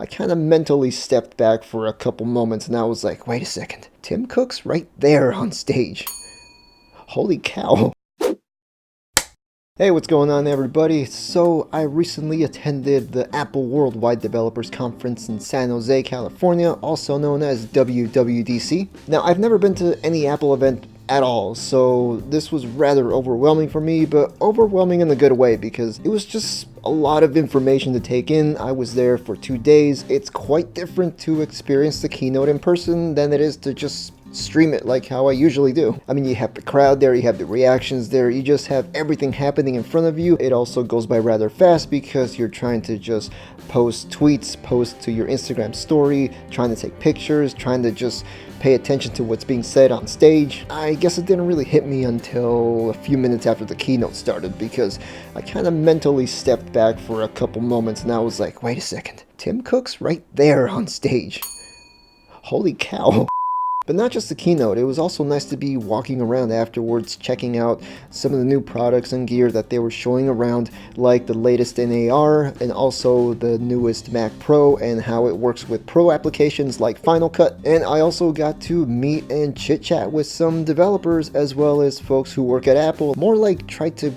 I kind of mentally stepped back for a couple moments and I was like, wait a second, Tim Cook's right there on stage. Holy cow. Hey, what's going on everybody? So I recently attended the Apple Worldwide Developers Conference in San Jose, California, also known as WWDC. Now, I've never been to any Apple event at all, so this was rather overwhelming for me, but overwhelming in a good way because it was just a lot of information to take in. I was there for 2 days. It's quite different to experience the keynote in person than it is to just stream it like how I usually do. I mean, you have the crowd there, you have the reactions there, you just have everything happening in front of you. It also goes by rather fast because you're trying to just post tweets, post to your Instagram story, trying to take pictures, trying to just pay attention to what's being said on stage. I guess it didn't really hit me until a few minutes after the keynote started because I kind of mentally stepped back for a couple moments and I was like, wait a second, Tim Cook's right there on stage. Holy cow. But not just the keynote, it was also nice to be walking around afterwards, checking out some of the new products and gear that they were showing around, like the latest in AR and also the newest Mac Pro and how it works with Pro applications like Final Cut. And I also got to meet and chit chat with some developers as well as folks who work at Apple, more like try to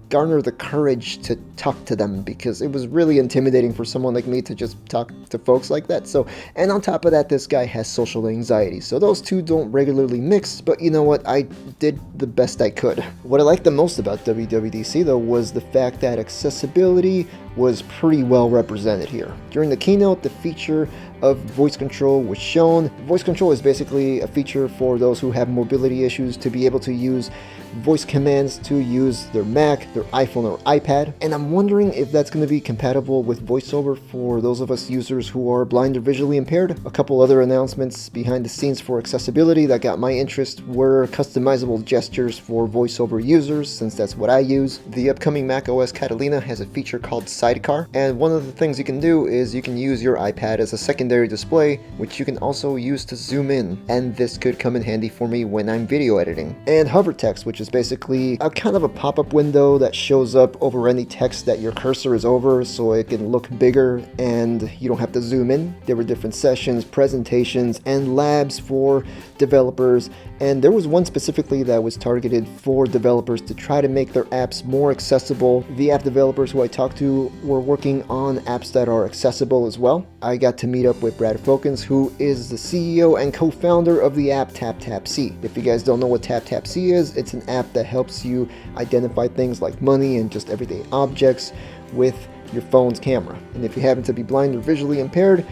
garner the courage to talk to them because it was really intimidating for someone like me to just talk to folks like that. So, and on top of that, this guy has social anxiety. So those two don't regularly mix, but you know what? I did the best I could. What I liked the most about WWDC though was the fact that accessibility was pretty well represented here. During the keynote, the feature of voice control was shown. Voice control is basically a feature for those who have mobility issues to be able to use voice commands to use their Mac, their iPhone, or iPad. And I'm wondering if that's going to be compatible with VoiceOver for those of us users who are blind or visually impaired. A couple other announcements behind the scenes for accessibility that got my interest were customizable gestures for VoiceOver users, since that's what I use. The upcoming macOS Catalina has a feature called Sidecar, and one of the things you can do is you can use your iPad as a secondary display, which you can also use to zoom in, and this could come in handy for me when I'm video editing. And hover text, which is basically a kind of a pop-up window that shows up over any text that your cursor is over so it can look bigger and you don't have to zoom in. There were different sessions, presentations, and labs for developers, and there was one specifically that was targeted for developers to try to make their apps more accessible. The app developers who I talked to were working on apps that are accessible as well. I got to meet up with Brad Fokins, who is the CEO and co-founder of the app TapTapSee. If you guys don't know what TapTapSee is, it's an app that helps you identify things like money and just everyday objects with your phone's camera. And if you happen to be blind or visually impaired,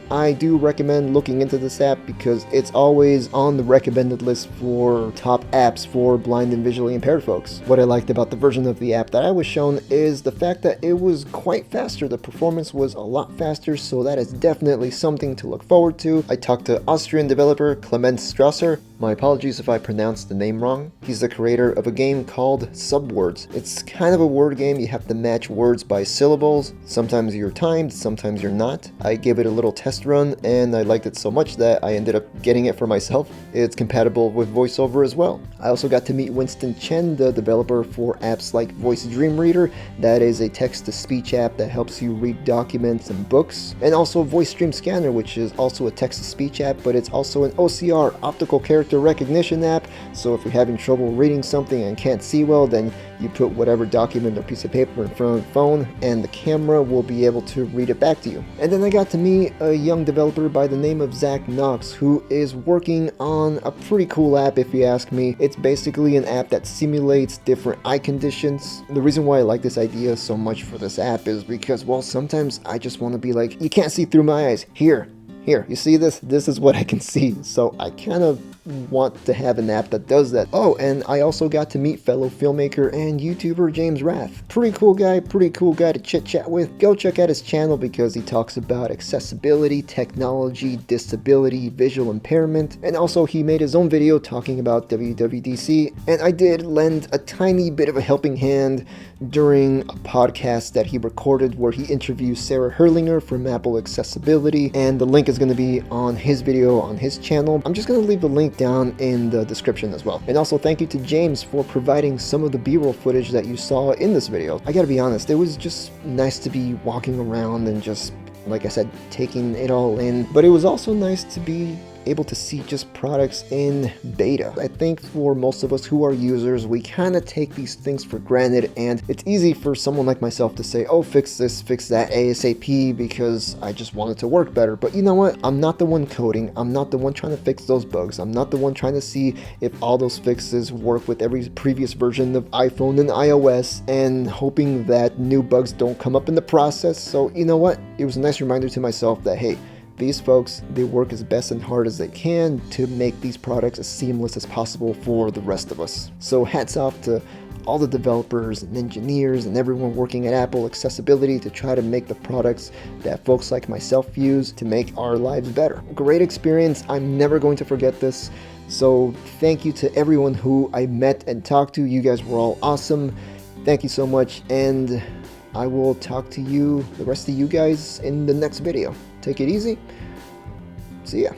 I do recommend looking into this app because it's always on the recommended list for top apps for blind and visually impaired folks. What I liked about the version of the app that I was shown is the fact that it was quite faster. The performance was a lot faster, so that is definitely something to look forward to. I talked to Austrian developer Clemens Strasser. My apologies if I pronounced the name wrong. He's the creator of a game called Subwords. It's kind of a word game. You have to match words by syllables. Sometimes you're timed, sometimes you're not. I gave it a little test run and I liked it so much that I ended up getting it for myself. It's compatible with VoiceOver as well. I also got to meet Winston Chen, the developer for apps like Voice Dream Reader. That is a text-to-speech app that helps you read documents and books. And also Voice Stream Scanner, which is also a text-to-speech app, but it's also an OCR, optical character recognition app. So if you're having trouble reading something and can't see well, then you put whatever document or piece of paper in front of the phone and the camera will be able to read it back to you. And then I got to meet a young developer by the name of Zack Knox, who is working on a pretty cool app if you ask me. It's basically an app that simulates different eye conditions. The reason why I like this idea so much for this app is because, well, sometimes I just want to be like, you can't see through my eyes. Here, you see this? This is what I can see. So I kind of want to have an app that does that. Oh, and I also got to meet fellow filmmaker and YouTuber James Rath. Pretty cool guy to chit chat with. Go check out his channel because he talks about accessibility, technology, disability, visual impairment, and also he made his own video talking about WWDC, and I did lend a tiny bit of a helping hand during a podcast that he recorded where he interviews Sarah Herlinger from Apple Accessibility, and the link is going to be on his video on his channel. I'm just going to leave the link down in the description as well. And also thank you to James for providing some of the B-roll footage that you saw in this video. I gotta be honest, it was just nice to be walking around and just like I said, taking it all in. But it was also nice to be able to see just products in beta. I think for most of us who are users, we kind of take these things for granted, and it's easy for someone like myself to say, oh, fix this, fix that ASAP, because I just want it to work better. But you know what? I'm not the one coding. I'm not the one trying to fix those bugs. I'm not the one trying to see if all those fixes work with every previous version of iPhone and iOS, and hoping that new bugs don't come up in the process. So you know what? It was a nice reminder to myself that, hey, these folks, they work as best and hard as they can to make these products as seamless as possible for the rest of us. So hats off to all the developers and engineers and everyone working at Apple Accessibility to try to make the products that folks like myself use to make our lives better. Great experience. I'm never going to forget this. So thank you to everyone who I met and talked to. You guys were all awesome. Thank you so much, and I will talk to you, the rest of you guys, in the next video. Take it easy. See ya.